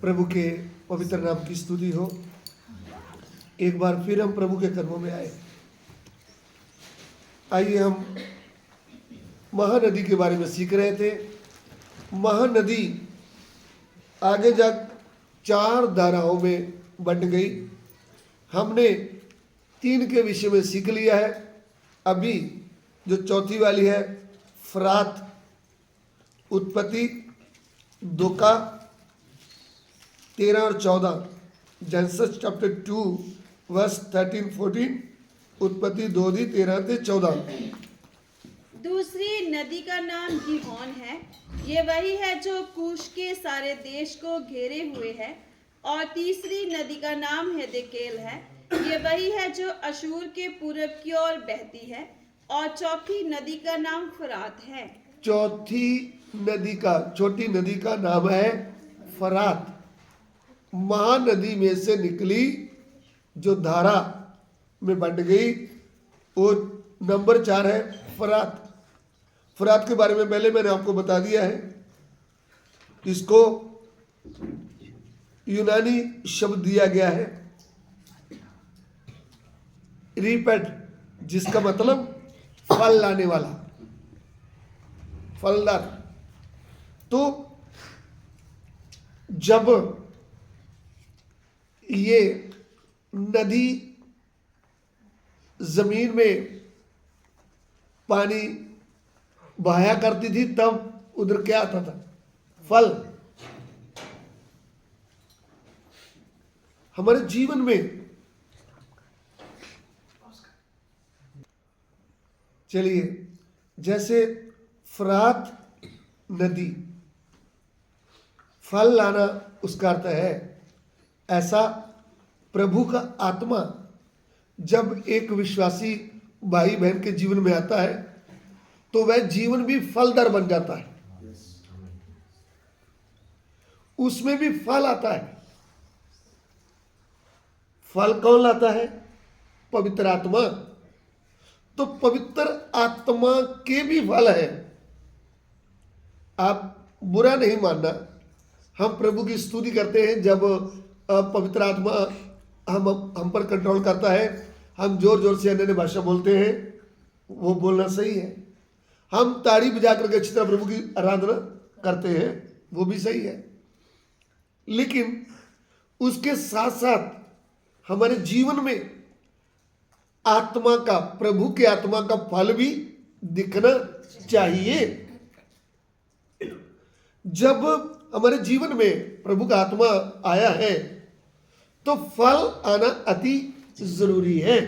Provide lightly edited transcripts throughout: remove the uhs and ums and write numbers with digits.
प्रभु के पवित्र नाम की स्तुति हो। एक बार फिर हम प्रभु के कर्मों में आए। आइए, हम महानदी के बारे में सीख रहे थे। महानदी आगे जा 4 धाराओं में बंट गई। हमने 3 के विषय में सीख लिया है। अभी जो चौथी वाली है, फरात, उत्पत्ति 2 का 13 और 14, जेनेसिस चैप्टर 2 वर्स 13-14, उत्पत्ति 2 दी 13 से 14। दूसरी नदी का नाम गीहोन है। ये वही है जो कूश के सारे देश को घेरे हुए है। और तीसरी नदी का नाम हेदेकेल है। ये वही है जो अशूर के पूरब की ओर बहती है। और चौथी नदी का नाम फरात है। छोटी नदी का नाम है फरात। महानदी में से निकली जो धारा में बंट गई, वो नंबर 4 है फरात। फरात के बारे में पहले मैंने आपको बता दिया है। इसको यूनानी शब्द दिया गया है रिपेट, जिसका मतलब फल लाने वाला, फलदार। तो जब ये नदी जमीन में पानी बहाया करती थी, तब उधर क्या आता था? फल। हमारे जीवन में चलिए, जैसे फरात नदी फल लाना उसका अर्थ है, ऐसा प्रभु का आत्मा जब एक विश्वासी भाई बहन के जीवन में आता है तो वह जीवन भी फलदार बन जाता है। उसमें भी फल आता है। फल कौन लाता है? पवित्र आत्मा। तो पवित्र आत्मा के भी फल है। आप बुरा नहीं मानना, हम प्रभु की स्तुति करते हैं जब पवित्र आत्मा हम पर कंट्रोल करता है। हम जोर जोर से अन्य भाषा बोलते हैं, वो बोलना सही है। हम ताड़ी बजा करके अच्छी तरह प्रभु की आराधना करते हैं, वो भी सही है। लेकिन उसके साथ साथ हमारे जीवन में आत्मा का, प्रभु के आत्मा का फल भी दिखना चाहिए। जब हमारे जीवन में प्रभु का आत्मा आया है तो फल आना अति जरूरी है।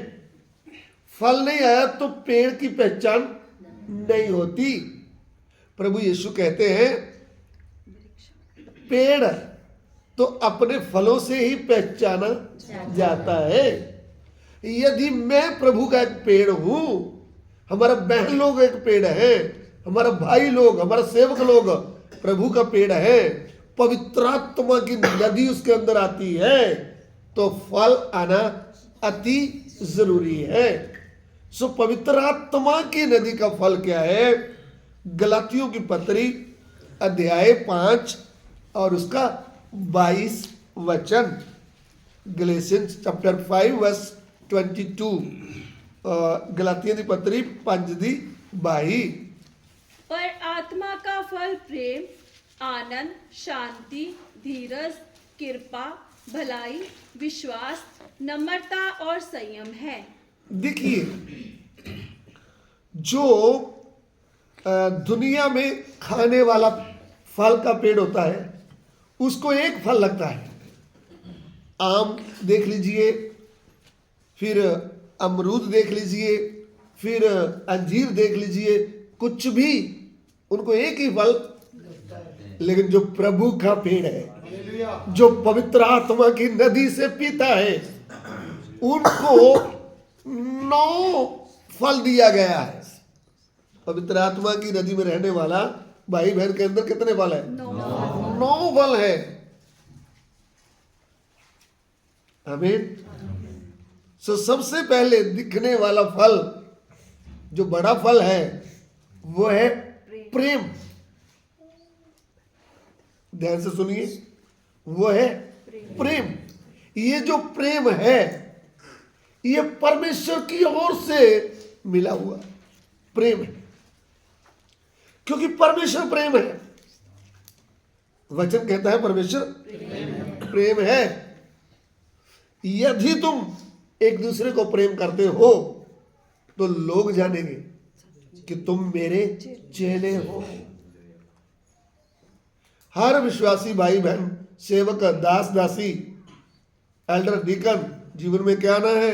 फल नहीं आया तो पेड़ की पहचान नहीं होती। प्रभु यीशु कहते हैं, पेड़ तो अपने फलों से ही पहचाना जाता है। यदि मैं प्रभु का एक पेड़ हूं, हमारा बहन लोग एक पेड़ है, हमारा भाई लोग, हमारा सेवक लोग प्रभु का पेड़ है, पवित्र आत्मा की नदी उसके अंदर आती है, तो फल आना अति जरूरी है। सो पवित्र आत्मा की नदी का फल क्या है? गलातियों की पत्री अध्याय 5 और उसका 22 वचन। Galatians chapter 5 verse 22। गलातियों की पत्री 5 दी 22। पर आत्मा का फल प्रेम, आनंद, शांति, धीरज, कृपा, भलाई, विश्वास, नम्रता और संयम है। देखिए, जो दुनिया में खाने वाला फल का पेड़ होता है, उसको एक फल लगता है। आम देख लीजिए, फिर अमरूद देख लीजिए, फिर अंजीर देख लीजिए, कुछ भी उनको एक ही फल। लेकिन जो प्रभु का पेड़ है, जो पवित्र आत्मा की नदी से पीता है, उनको 9 फल दिया गया है। पवित्र आत्मा की नदी में रहने वाला भाई बहन के अंदर कितने फल है? 9 फल है। आमीन। सो सबसे पहले दिखने वाला फल, जो बड़ा फल है, वो है प्रेम। ध्यान से सुनिए, वो है प्रेम। ये जो प्रेम है ये परमेश्वर की ओर से मिला हुआ प्रेम है, क्योंकि परमेश्वर प्रेम है। वचन कहता है परमेश्वर प्रेम है। यदि तुम एक दूसरे को प्रेम करते हो तो लोग जानेंगे कि तुम मेरे चेले हो। हर विश्वासी भाई बहन, सेवक, दास दासी, एल्डर, डीकन जीवन में क्या आना है?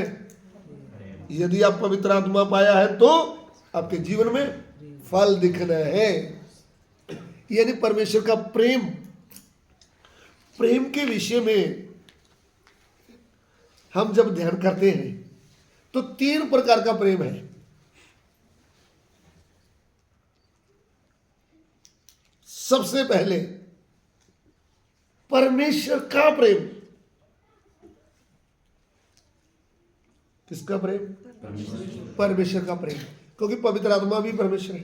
यदि आप पवित्र आत्मा पाया है तो आपके जीवन में फल दिखना है। यानी परमेश्वर का प्रेम, प्रेम के विषय में हम जब ध्यान करते हैं तो 3 प्रकार का प्रेम है। सबसे पहले परमेश्वर का प्रेम। किसका प्रेम? परमेश्वर का प्रेम, क्योंकि पवित्र आत्मा भी परमेश्वर है।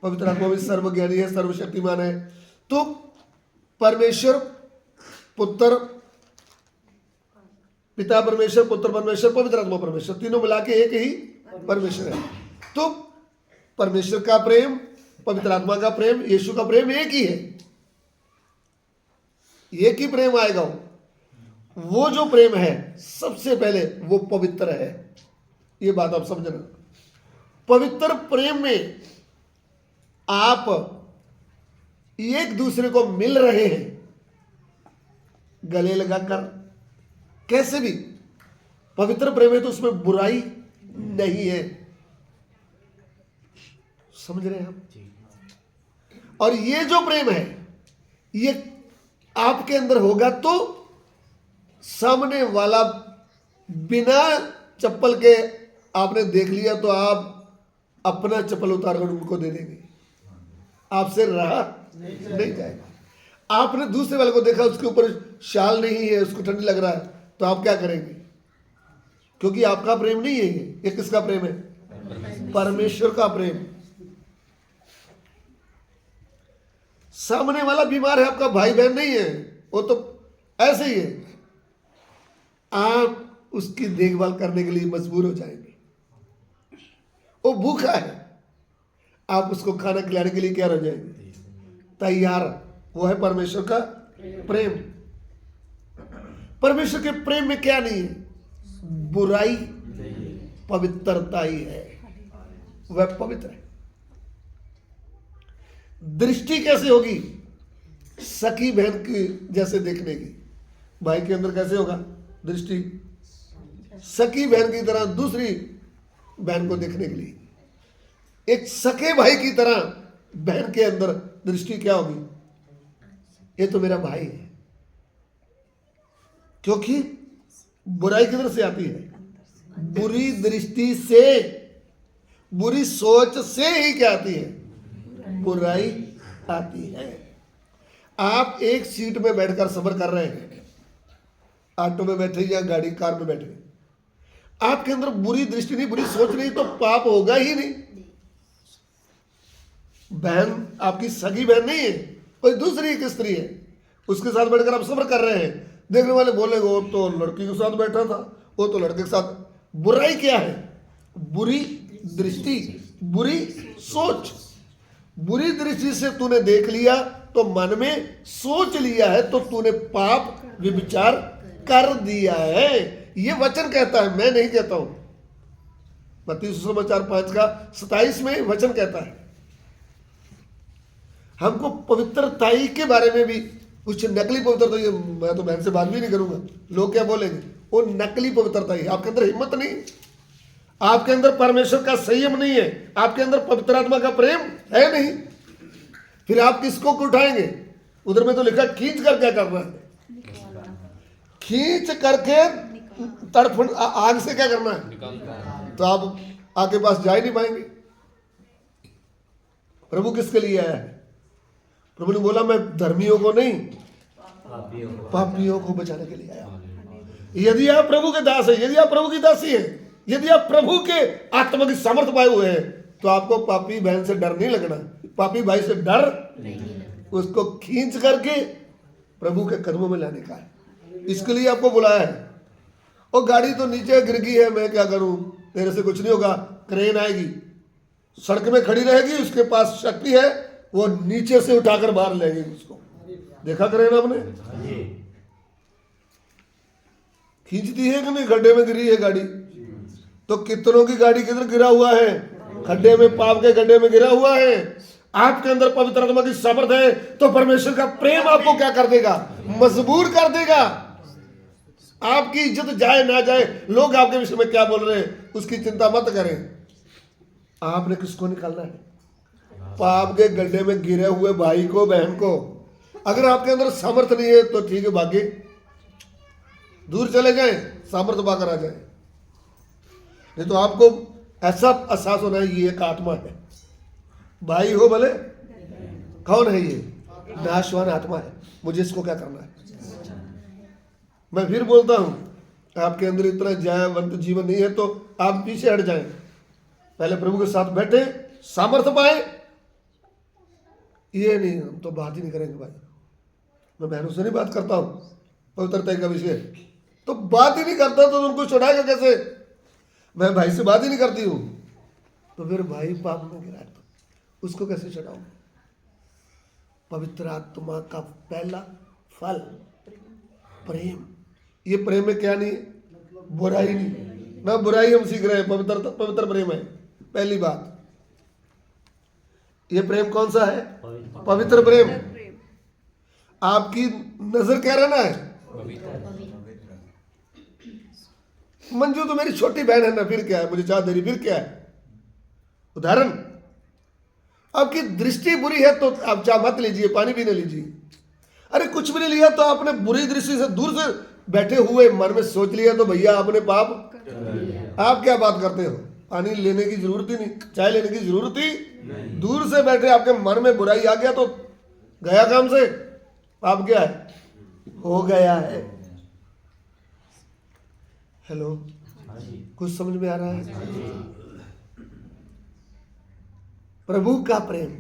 पवित्र आत्मा भी सर्वज्ञानी है, सर्वशक्तिमान है। तो परमेश्वर, पुत्र, पिता परमेश्वर, पुत्र परमेश्वर, पवित्र आत्मा परमेश्वर, तीनों मिला के एक ही परमेश्वर है। तो परमेश्वर का प्रेम, पवित्र आत्मा का प्रेम, यीशु का प्रेम एक ही है। एक ही प्रेम आएगा। वो जो प्रेम है सबसे पहले वो पवित्र है। ये बात आप समझना। पवित्र प्रेम में आप एक दूसरे को मिल रहे हैं गले लगाकर, कैसे भी। पवित्र प्रेम है तो उसमें बुराई नहीं है। समझ रहे हैं आप? और ये जो प्रेम है ये आपके अंदर होगा तो सामने वाला बिना चप्पल के आपने देख लिया तो आप अपना चप्पल उतारकर उनको दे देंगे, आपसे रहा नहीं जाएगा। आपने दूसरे वाले को देखा, उसके ऊपर शाल नहीं है, उसको ठंडी लग रहा है, तो आप क्या करेंगे? क्योंकि आपका प्रेम नहीं है ये किसका प्रेम है? परमेश्वर का प्रेम। सामने वाला बीमार है, आपका भाई बहन नहीं है, वो तो ऐसे ही है, आप उसकी देखभाल करने के लिए मजबूर हो जाएंगे। वो भूखा है, आप उसको खाना खिलाने के लिए क्या हो जाएंगे? तैयार। वो है परमेश्वर का प्रेम। परमेश्वर के प्रेम में क्या नहीं है? बुराई, पवित्रता ही है। वह पवित्र है। दृष्टि कैसे होगी? सखी बहन की जैसे देखने की। भाई के अंदर कैसे होगा दृष्टि? सखी बहन की तरह दूसरी बहन को देखने के लिए। एक सखे भाई की तरह बहन के अंदर दृष्टि क्या होगी? ये तो मेरा भाई है। क्योंकि बुराई किधर से आती है? बुरी दृष्टि से, बुरी सोच से ही क्या आती है? बुराई आती है। आप एक सीट में बैठकर सफर कर रहे हैं, ऑटो में बैठे या गाड़ी कार में बैठे, आपके अंदर बुरी दृष्टि नहीं, बुरी सोच नहीं, तो पाप होगा ही नहीं। बहन आपकी सगी बहन नहीं है, कोई दूसरी एक स्त्री है, उसके साथ बैठकर आप सफर कर रहे हैं। देखने वाले बोलेंगे वो तो लड़की के साथ बैठा था, वो तो लड़के के साथ। बुराई क्या है? बुरी दृष्टि, बुरी सोच। बुरी दृष्टि से तूने देख लिया तो मन में सोच लिया है, तो तूने पाप विचार कर दिया है। ये वचन कहता है, मैं नहीं कहता हूं। मत्ती सुसमाचार 5:27 में वचन कहता है। हमको पवित्रताई के बारे में भी कुछ नकली पवित्रता, मैं तो बहन से बात भी नहीं करूंगा, लोग क्या बोलेंगे? वो नकली पवित्रता ही। आपके अंदर हिम्मत नहीं, आपके अंदर परमेश्वर का संयम नहीं है, आपके अंदर पवित्र आत्मा का प्रेम है नहीं, फिर आप किसको उठाएंगे? उधर में तो लिखा खींच कर क्या करना है? खींच करके तड़फन आग से क्या करना है? तो आप आग के पास जा ही नहीं पाएंगे। प्रभु किसके लिए आया है? प्रभु ने बोला मैं धर्मियों को नहीं, पापियों को बचाने के लिए आया। यदि आप प्रभु के दास हैं, यदि आप प्रभु की दासी हैं, यदि आप प्रभु के आत्मा की सामर्थ पाए हुए हैं, तो आपको पापी बहन से डर नहीं लगना, पापी भाई से डर नहीं, उसको खींच करके प्रभु के कदमों में लाने का है। इसके लिए आपको बुलाया है। और गाड़ी तो नीचे गिर गई है, मैं क्या करूं, मेरे से कुछ नहीं होगा। क्रेन आएगी, सड़क में खड़ी रहेगी, उसके पास शक्ति है, वो नीचे से उठाकर बाहर लेगी उसको। देखा क्रेन आपने, खींचती है कि नहीं? गड्ढे में गिरी है गाड़ी, तो कितनों की गाड़ी किधर गिरा हुआ है? खड्डे में, पाप के गड्ढे में गिरा हुआ है। आपके अंदर पवित्र आत्मा की सामर्थ है तो परमेश्वर का प्रेम आपको क्या कर देगा? मजबूर कर देगा। आपकी इज्जत जाए ना जाए, लोग आपके विषय में क्या बोल रहे हैं, उसकी चिंता मत करें। आपने किसको निकालना है? पाप के गड्ढे में गिरे हुए भाई को, बहन को। अगर आपके अंदर सामर्थ नहीं है तो ठीक है, भागे, दूर चले जाएं, सामर्थ पाकर आ जाए। नहीं तो आपको ऐसा एहसास होना है ये एक आत्मा है, भाई हो भले, कौन है ये? नाशवान आत्मा है, मुझे इसको क्या करना है? मैं फिर बोलता हूं, आपके अंदर इतना जयवंत जीवन नहीं है तो आप पीछे हट जाएं, पहले प्रभु के साथ बैठे, सामर्थ्य पाए। ये नहीं, हम तो बात ही नहीं करेंगे भाई। मैं बहनों से नहीं बात करता हूं पवित्रता का विषय, तो बात ही नहीं करता तो उनको छुड़ाएगा कैसे? मैं भाई से बात ही नहीं करती हूं, तो फिर भाई पाप में गिरा है तो उसको कैसे छुड़ाऊं? पवित्र आत्मा का पहला फल प्रेम। ये प्रेम में क्या नहीं है? बुराई नहीं, ना बुराई हम सीख रहे हैं, पवित्र प्रेम है। पहली बात, ये प्रेम कौन सा है? पवित्र प्रेम। आपकी नजर क्या रहना है? मंजू तो मेरी छोटी बहन है ना, फिर क्या है? मुझे चाह दे रही, फिर क्या है? उदाहरण, आपकी दृष्टि बुरी है तो आप चाह मत लीजिए, पानी भी नहीं लीजिए। अरे कुछ भी नहीं लिया तो आपने बुरी दृष्टि से दूर से बैठे हुए मन में सोच लिया तो भैया आपने पाप। आप क्या बात करते हो? पानी लेने की जरूरत ही नहीं, चाय लेने की जरूरत ही नहीं। दूर से बैठे आपके मन में बुराई आ गया तो गया काम से, पाप क्या है? हो गया है। हेलो, कुछ समझ में आ रहा है? प्रभु का प्रेम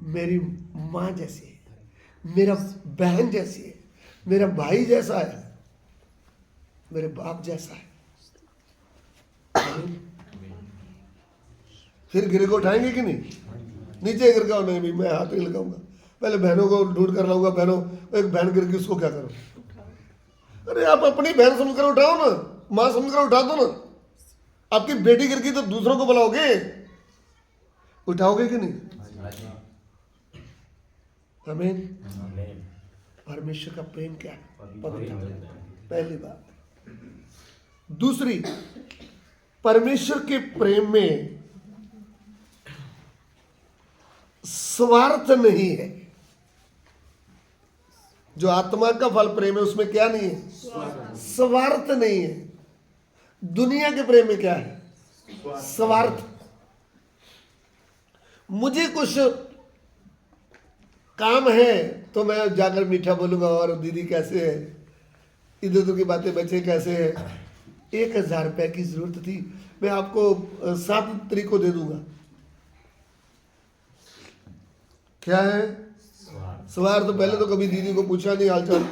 मेरी मां जैसी है, मेरा बहन जैसी है, मेरा भाई जैसा है, मेरे बाप जैसा है। फिर गिरे को उठाएंगे कि नहीं? नीचे गिर गया नहीं, भी मैं हाथ नहीं लगाऊंगा, पहले बहनों को ढूंढ कर लाऊंगा। बहनों, एक बहन गिर गई, उसको क्या करो? अरे आप अपनी बहन समझकर उठाओ ना, मां समझकर उठा दो ना। आपकी बेटी गिर गई तो दूसरों को बुलाओगे, उठाओगे कि नहीं? आमीन। परमेश्वर का प्रेम क्या है? पवित्र। पहली बात। दूसरी, परमेश्वर के प्रेम में स्वार्थ नहीं है। जो आत्मा का फल प्रेम है उसमें क्या नहीं है? स्वार्थ नहीं है। दुनिया के प्रेम में क्या है? स्वार्थ। मुझे कुछ काम है तो मैं जाकर मीठा बोलूंगा, और दीदी कैसे है, इधर उधर की बातें, बच्चे कैसे है, 1000 रुपए की जरूरत थी, मैं आपको 7 तारीख को दे दूंगा। क्या है? स्वार्थ। तो पहले तो कभी दीदी को पूछा नहीं हालचाल,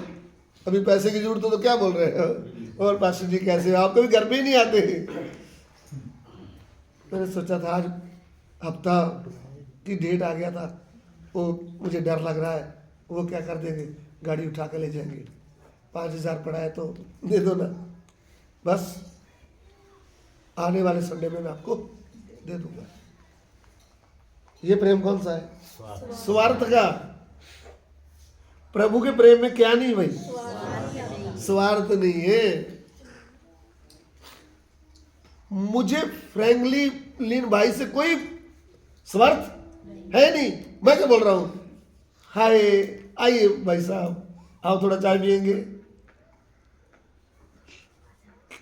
अभी पैसे की जरूरत हो तो क्या बोल रहे हैं, और पास्टर जी कैसे, आप कभी घर पे ही नहीं आते। मैंने सोचा था आज हफ्ता की डेट आ गया था, वो मुझे डर लग रहा है वो क्या कर देंगे, गाड़ी उठा के ले जाएंगे, 5000 पड़ा है तो दे दो ना, बस आने वाले संडे में मैं आपको दे दूंगा। ये प्रेम कौन सा है? स्वार्थ का। प्रभु के प्रेम में क्या नहीं भाई? स्वार्थ नहीं है। मुझे फ्रैंकलिन भाई से कोई स्वार्थ है नहीं। मैं क्या बोल रहा हूं, हाय आइए भाई साहब, आओ थोड़ा चाय पियेंगे,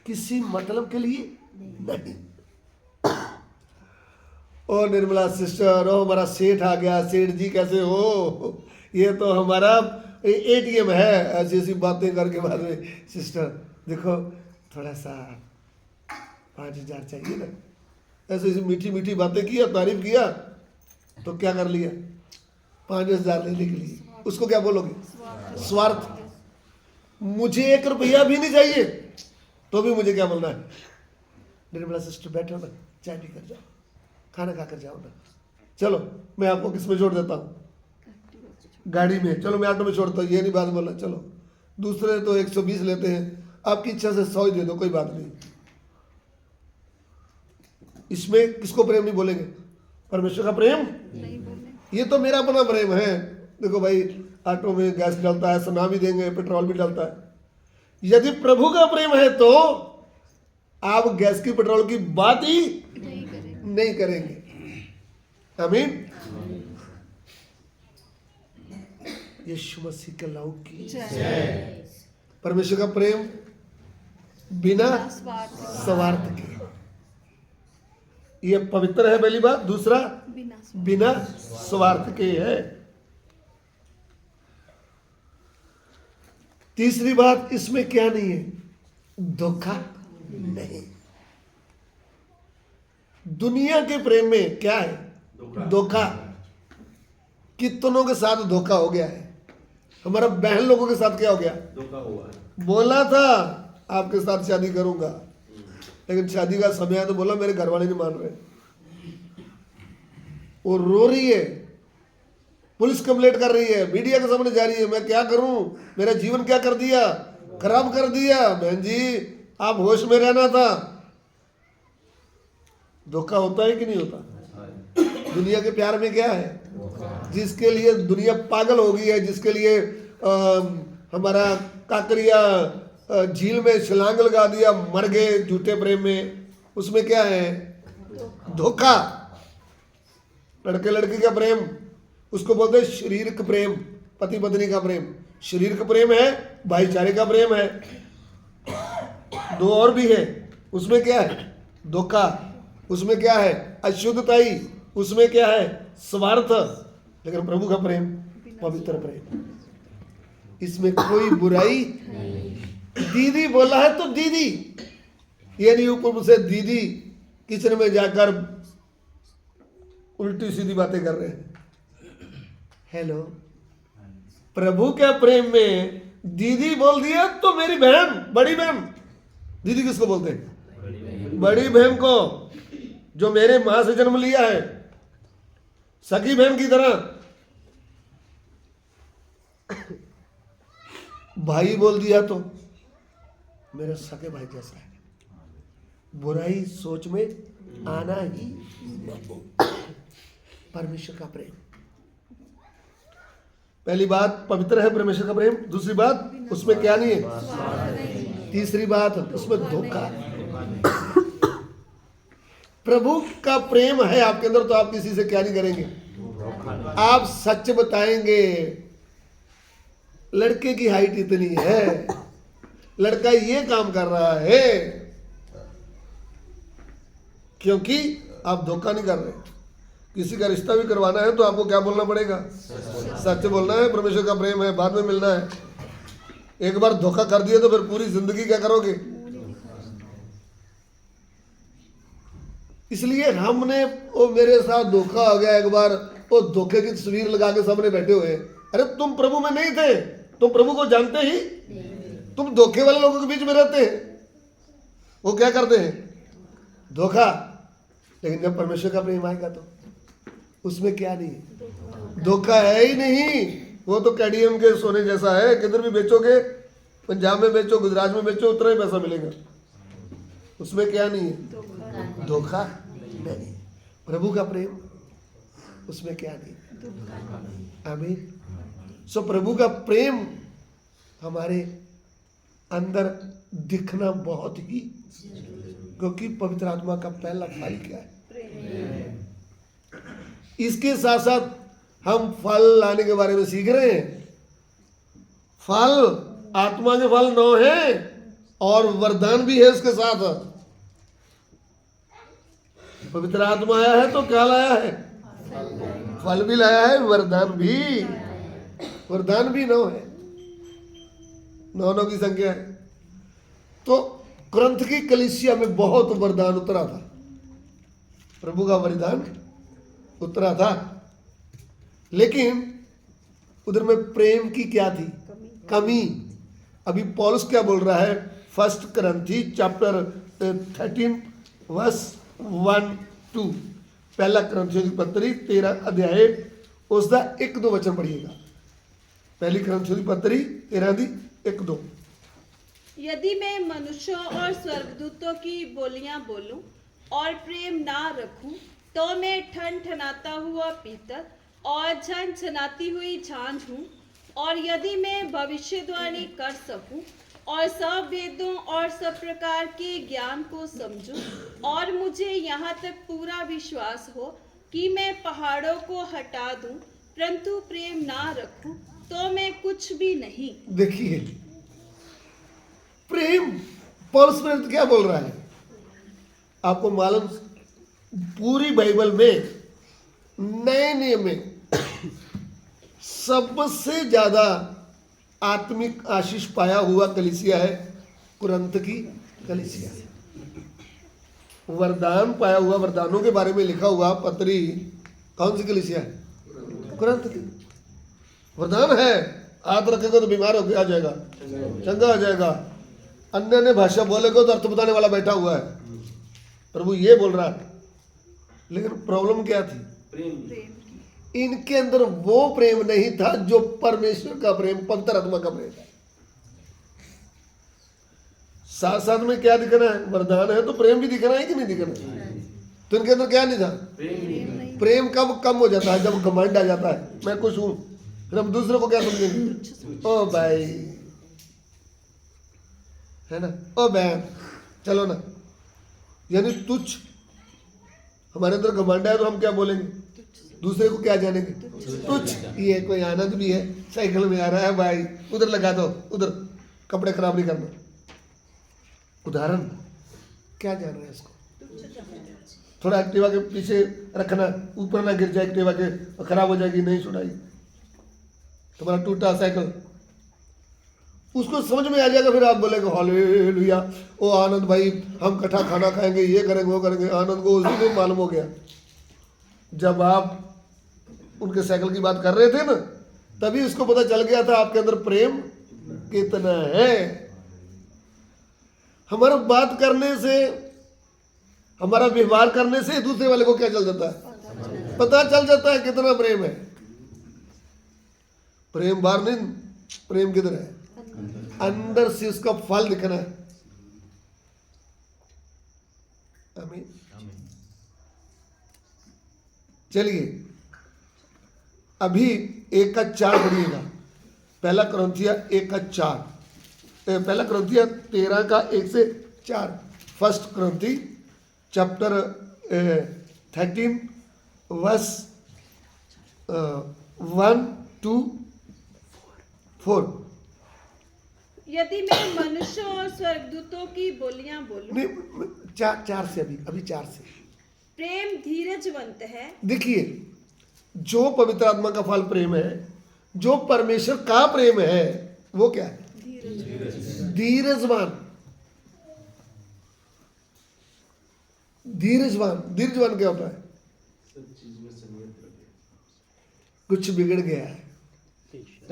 किसी मतलब के लिए नहीं। ओ निर्मला सिस्टर, ओ हमारा सेठ आ गया, सेठ जी कैसे हो, ये तो हमारा ATM है, ऐसी ऐसी बातें करके बाद में, सिस्टर देखो थोड़ा सा 5000 चाहिए ना, ऐसे ऐसी मीठी मीठी बातें किया, तारीफ किया तो क्या कर लिया, 5,000 लेने के लिए, उसको क्या बोलोगे? स्वार्थ। मुझे 1 रुपया भी नहीं चाहिए तो भी मुझे क्या बोलना है? निर्मला सिस्टर बैठो ना, चाय पी कर जाओ, खाना खा कर जाओ ना, चलो मैं आपको किस में छोड़ देता हूँ? गाड़ी में। चलो मैं ऑटो में छोड़ता हूँ, ये नहीं बात बोला। चलो दूसरे तो 120 लेते हैं, आपकी इच्छा से 100 ही दे दो, कोई बात नहीं। इसमें किसको प्रेम नहीं बोलेंगे? परमेश्वर का प्रेम। ये तो मेरा अपना प्रेम है। देखो भाई, ऑटो में गैस डलता है, सुना भी देंगे, पेट्रोल भी डलता है। यदि प्रभु का प्रेम है तो आप गैस की पेट्रोल की बात ही नहीं करेंगे। आमीन। यीशु मसीह के लाऊ की परमेश्वर का प्रेम बिना स्वार्थ के, ये पवित्र है पहली बात। दूसरा बिना स्वार्थ के है। तीसरी बात, इसमें क्या नहीं है? धोखा नहीं। दुनिया के प्रेम में क्या है? धोखा। कितनों के साथ धोखा हो गया है। हमारा बहन लोगों के साथ क्या हो गया? धोखा हुआ है। बोला था आपके साथ शादी करूंगा, लेकिन शादी का समय है तो बोला मेरे घर वाले नहीं मान रहे। वो रो रही है, पुलिस कंप्लेंट कर रही है, मीडिया के सामने जा रही है, मैं क्या करूं, मेरा जीवन क्या कर दिया, खराब कर दिया। बहन जी, आप होश में रहना था। धोखा होता है कि नहीं होता? दुनिया के प्यार में क्या है? जिसके लिए दुनिया पागल हो गई है, जिसके लिए हमारा काकरिया झील में छलांग लगा दिया, मर गए झूठे प्रेम में, उसमें क्या है? धोखा। लड़के लड़की का प्रेम, उसको बोलते हैं शारीरिक प्रेम, पति पत्नी का प्रेम। शारीरिक प्रेम है, भाईचारे का प्रेम है, दो और भी है। उसमें क्या है? धोखा। उसमें क्या है? अशुद्धताई। उसमें क्या है? स्वार्थ। लेकिन प्रभु का प्रेम पवित्र प्रेम, इसमें कोई बुराई। दीदी बोला है तो दीदी, ये नहीं ऊपर से दीदी किचन में जाकर उल्टी सीधी बातें कर रहे हैं। हेलो, प्रभु के प्रेम में दीदी बोल दिया तो मेरी बहन, बड़ी बहन। दीदी किसको बोलते हैं? बड़ी बहन को, जो मेरे मां से जन्म लिया है, सगी बहन की तरह। भाई बोल दिया तो मेरे सगे भाई जैसा है। बुराई सोच में आना ही नहीं। परमेश्वर का प्रेम, पहली बात पवित्र है परमेश्वर का प्रेम। दूसरी बात, उसमें क्या नहीं है? तीसरी बात, उसमें धोखा। प्रभु का प्रेम है आपके अंदर तो आप किसी से क्या नहीं करेंगे? आप सच बताएंगे। लड़के की हाइट इतनी है, लड़का ये काम कर रहा है, क्योंकि आप धोखा नहीं कर रहे। किसी का रिश्ता भी करवाना है तो आपको क्या बोलना पड़ेगा? सच बोलना है। परमेश्वर का प्रेम है, बाद में मिलना है। एक बार धोखा कर दिया तो फिर पूरी जिंदगी क्या करोगे? इसलिए हमने, वो मेरे साथ धोखा हो गया एक बार, वो धोखे की तस्वीर लगा के सामने बैठे हुए। अरे तुम प्रभु में नहीं थे, तुम प्रभु को जानते ही, तुम धोखे वाले लोगों के बीच में रहते हैं। वो क्या करते हैं? धोखा। लेकिन जब परमेश्वर का प्रेम आएगा तो उसमें क्या नहीं है? धोखा है ही नहीं। वो तो कैडीएम के सोने जैसा है, किधर भी बेचोगे, पंजाब में बेचो, गुजरात में बेचो, उतना ही पैसा मिलेगा। उसमें क्या नहीं है? धोखा नहीं। प्रभु का प्रेम, उसमें क्या नहीं। आमीन। सो प्रभु का प्रेम हमारे अंदर दिखना बहुत ही, क्योंकि पवित्र आत्मा का पहला फल क्या है? इसके साथ साथ हम फल लाने के बारे में सीख रहे हैं। फल, आत्मा के फल 9 हैं और वरदान भी है उसके साथ। पवित्र आत्मा आया है तो क्या लाया है? फल भी लाया है, वरदान भी। वरदान भी 9 है, 9 की संख्या है। तो कुरिन्थ की कलीसिया में बहुत वरदान उतरा था, प्रभु का वरदान उतरा था। लेकिन उधर में प्रेम की क्या थी? कमी। अभी पौलुस क्या बोल रहा है? 1 करंथी चैप्टर 13 वर्स 1-2, पहला करंथियों की पत्री 13 अध्याय उसका 1-2 वचन पढ़िएगा। पहली करंथियों की पत्री 13:1-2। यदि मैं मनुष्यों और स्वर्गदूतों की बोलियां बोलूं और प्रेम ना रखूं, तो मैं ठनठनाता हुआ पीतल और झनझनाती हुई झांझ हूं। और यदि मैं भविष्यवाणी कर सकूं और सब वेदों और सब प्रकार के ज्ञान को समझूं, और मुझे यहाँ तक पूरा विश्वास हो कि मैं पहाड़ों को हटा दूं, परंतु प्रेम ना रखूं, तो मैं कुछ भी नहीं। देखिए प्रेम, पौलुस प्रेरित क्या बोल रहा है? आपको मालूम, पूरी बाइबल में नए नियम में सबसे ज्यादा आत्मिक आशीष पाया हुआ कलीसिया है कुरंथ की कलीसिया। वरदान पाया हुआ, वरदानों के बारे में लिखा हुआ पत्री कौन सी कलीसिया है? कुरंथ की। वरदान है, हाथ रखेगा तो बीमार होकर आ जाएगा, चंगा आ जाएगा। अन्य ने भाषा बोलेगा तो अर्थ बताने वाला बैठा हुआ है। प्रभु ये बोल रहा है। लेकिन प्रॉब्लम क्या थी? प्रेम इनके अंदर वो प्रेम नहीं था जो परमेश्वर का प्रेम, पवित्र आत्मा का प्रेम है। साथ साथ में क्या दिखना है? वरदान है तो प्रेम भी दिखना है कि नहीं दिखना है? तो इनके अंदर क्या नहीं था? प्रेम कब कम हो जाता है? जब घमंड आ जाता है, मैं कुछ हूं, फिर हम दूसरे को क्या समझेंगे? ओ भाई, है ना, ओ बहन, चलो ना। यानी तुच्छ, हमारे अंदर घमंड है तो हम क्या बोलेंगे? दूसरे को क्या जानेंगे? तुच्छ। ये कोई आनंद भी है, साइकिल में आ रहा है भाई, उधर लगा दो, उधर कपड़े खराब नहीं करना। उदाहरण क्या जान रहे हैं इसको? थोड़ा एक्टिवा के पीछे रखना, ऊपर ना गिर जाए एक्टिवा के, खराब हो जाएगी, नहीं छुड़ाई, तुम्हारा टूटा साइकिल, उसको समझ में आ जाएगा। फिर आप बोलेंगे हालेलुया, ओ आनंद भाई, हम कट्ठा खाना खाएंगे, ये करेंगे, वो करेंगे। आनंद को उस दिन मालूम हो गया जब आप उनके साइकिल की बात कर रहे थे ना, तभी उसको पता चल गया था आपके अंदर प्रेम कितना है। हमारा बात करने से, हमारा व्यवहार करने से दूसरे वाले को क्या चल जाता है? पता चल जाता है कितना प्रेम है। प्रेम बाहर नहीं, प्रेम किधर है? अंदर से उसका फल दिखना है। आमीन। चलिए अभी 1:4 पढ़िएगा। पहला कुरिन्थिया 1:4, पहला कुरिन्थिया 13:1-4। 1 कुरिन्थी चैप्टर 13 वर्स 1-4। यदि मैं मनुष्यों और स्वर्गदूतों की बोलियां बोलूं, नहीं, 4 से, अभी 4 से। प्रेम धीरजवंत है। देखिए, जो पवित्र आत्मा का फल प्रेम है, जो परमेश्वर का प्रेम है, वो क्या है? धीरजवान। धीरजवान, धीरजवान क्या होता है? कुछ बिगड़ गया है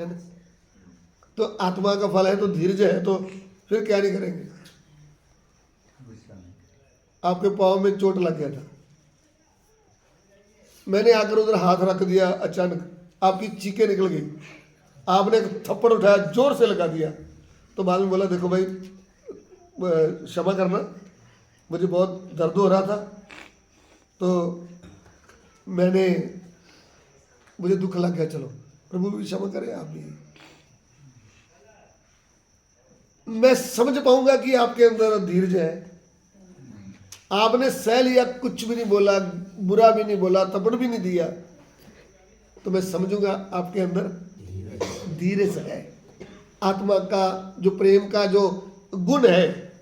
ना? तो आत्मा का फल है तो धीरज है, तो फिर क्या नहीं करेंगे? आपके पाँव में चोट लग गया था, मैंने आकर उधर हाथ रख दिया, अचानक आपकी चीखें निकल गई, आपने एक थप्पड़ उठाया, जोर से लगा दिया, तो बाद में बोला देखो भाई क्षमा करना, मुझे बहुत दर्द हो रहा था, तो मुझे दुख लग गया, चलो प्रभु भी क्षमा करे, आप भी। मैं समझ पाऊंगा कि आपके अंदर धीरज है। आपने सह लिया, कुछ भी नहीं बोला, बुरा भी नहीं बोला, थप्पड़ भी नहीं दिया, तो मैं समझूंगा आपके अंदर धीरज है। आत्मा का जो प्रेम का जो गुण है,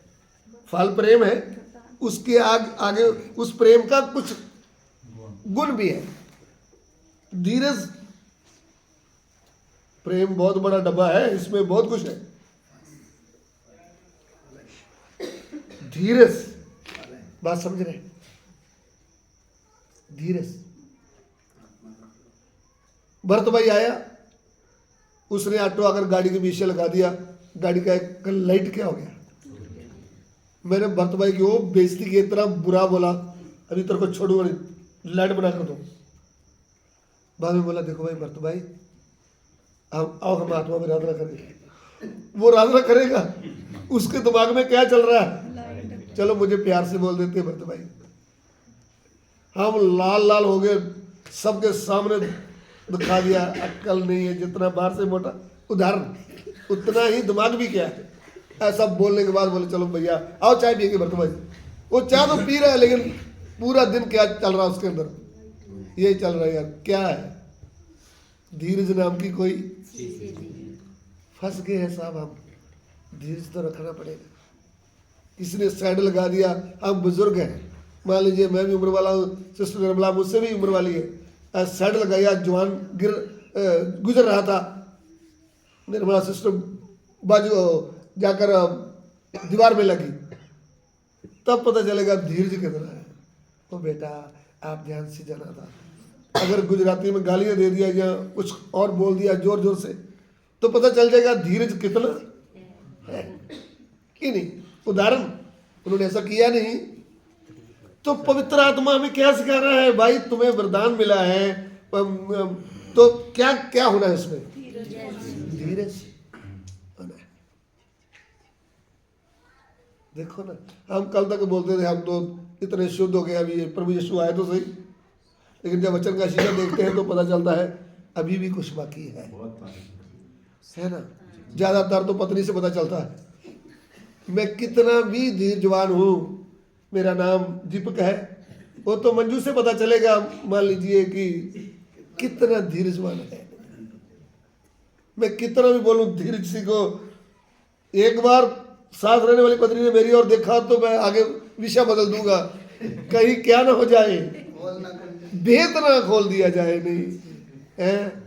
फल प्रेम है, उसके आगे उस प्रेम का कुछ गुण भी है। धीरज, प्रेम बहुत बड़ा डब्बा है, इसमें बहुत कुछ है। धीरज, बात समझ रहे? धीरज। भरत भाई आया, उसने ऑटो आकर गाड़ी के पीछे लगा दिया, गाड़ी का एक लाइट क्या हो गया। मैंने भरत भाई की वो बेइज्जती की, इतना बुरा बोला, अभी तेरे को छोड़ूंगा नहीं, लाइट बना कर दो। बाद में बोला देखो भाई भरत भाई, हम आओ हम आत्मा में आराधना करेंगे। वो आराधना करेगा, उसके दिमाग में क्या चल रहा है, चलो मुझे प्यार से बोल देते भरत भाई। हम लाल लाल हो गए, सबके सामने दिखा दिया, अक्ल नहीं है, जितना बाहर से मोटा उदाहरण उतना ही दिमाग भी क्या है। ऐसा बोलने के बाद बोले चलो भैया आओ चाय पिएंगे भरत भाई। वो चाय तो पी रहा है, लेकिन पूरा दिन क्या चल रहा है उसके अंदर, यही चल रहा है यार, क्या है, धीरज नाम की कोई फंस गए हैं साहब। हम धीरज तो रखना पड़ेगा। किसी ने साइड लगा दिया, हम बुजुर्ग हैं, मान लीजिए मैं भी उम्र वाला हूँ, सिस्टर निर्मला मुझसे भी उम्र वाली है, साइड लगाया, जवान गुजर रहा था, निर्मला सिस्टर बाजू जाकर दीवार में लगी, तब पता चलेगा धीरज कितना है। ओ बेटा आप ध्यान से जाना था, अगर गुजराती में गालियां दे दिया या कुछ और बोल दिया जोर जोर से, तो पता चल जाएगा धीरज कितना है कि नहीं। उदाहरण उन्होंने ऐसा किया नहीं। तो पवित्र आत्मा हमें क्या सिखा रहा है, भाई तुम्हें वरदान मिला है, तो क्या क्या होना है उसमें, धीरज होना है। देखो ना, हम कल तक बोलते थे हम तो इतने शुद्ध हो गए, अभी ये प्रभु यीशु आए तो सही, लेकिन जब वचन का शीशा देखते हैं तो पता चलता है अभी भी कुछ बाकी है ना। ज्यादातर तो पत्नी से पता चलता है। मैं कितना भी धीरजवान हूँ, मेरा नाम दीपक है, वो तो मंजू से पता चलेगा, मान लीजिए कि कितना धीरजवान है। मैं कितना भी बोलूं धीरज सिंह को, एक बार साथ रहने वाली पत्नी ने मेरी ओर देखा तो मैं आगे विषय बदल दूंगा, कहीं क्या ना हो जाए, भेद ना खोल दिया जाए। नहीं है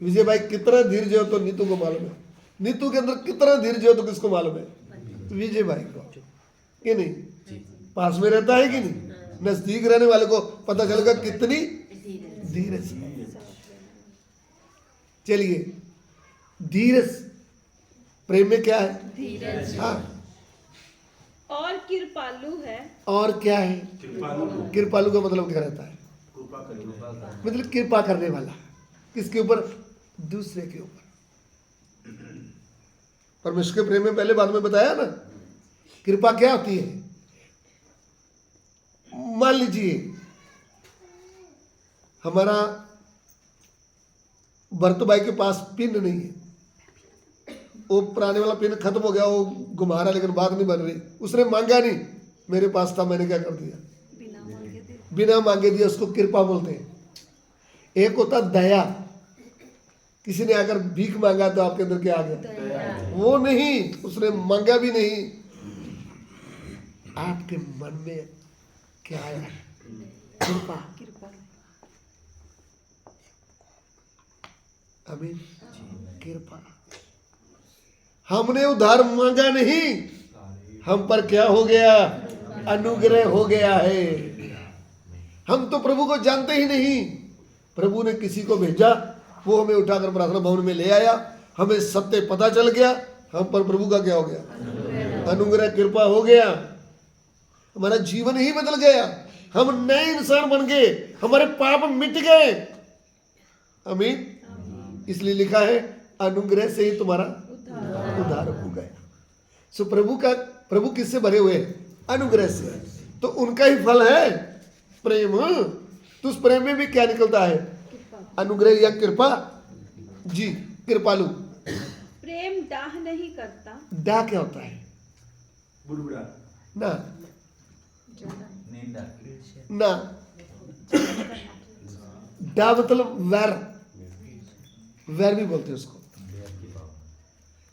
विजय भाई कितना धीरज हो तो नीतू को मालूम है, नीतू के अंदर कितना धीरज हो तो किसको मालूम है, विजय भाई को, कि नहीं। पास में रहता है कि नहीं, नजदीक रहने वाले को पता चलेगा कितनी धीरज है। चलिए धीरज प्रेम में क्या है, धीरज। हाँ, और कृपालु है। और क्या है, कृपालु का मतलब क्या रहता है, मतलब कृपा करने वाला। किसके ऊपर, दूसरे के ऊपर। परमेश्वर के प्रेम में पहले बाद में बताया ना, कृपा क्या होती है। मान लीजिए हमारा भरत भाई के पास पिन नहीं है, वो पुराने वाला पिन खत्म हो गया, वो घुमा रहा लेकिन बात नहीं बन रही, उसने मांगा नहीं, मेरे पास था मैंने क्या कर दिया, बिना मांगे दिया, उसको कृपा बोलते हैं। एक होता दया, किसी ने अगर भीख मांगा तो आपके अंदर क्या आ गया, वो नहीं, उसने मांगा भी नहीं, आपके मन में क्या आया, कृपा। आमीन, कृपा। हमने उधार मांगा नहीं, हम पर क्या हो गया, अनुग्रह हो गया है। हम तो प्रभु को जानते ही नहीं, प्रभु ने किसी को भेजा, वो हमें उठाकर प्रार्थना भवन में ले आया, हमें सत्य पता चल गया, हम पर प्रभु का क्या हो गया, अनुग्रह कृपा हो गया, हमारा जीवन ही बदल गया, हम नए इंसान बन गए, हमारे पाप मिट गए। आमीन। इसलिए लिखा है अनुग्रह से ही तुम्हारा उद्धार हो गया। सो प्रभु किससे भरे हुए हैं, अनुग्रह से, तो उनका ही फल है प्रेम। तो उस प्रेम में भी क्या निकलता है, अनुग्रह या कृपा। जी, कृपालु। प्रेम डाह नहीं करता। डाह क्या होता है, बुड़बुड़ा, ना निंदा, ना, डाह मतलब वैर, वैर भी बोलते हैं उसको।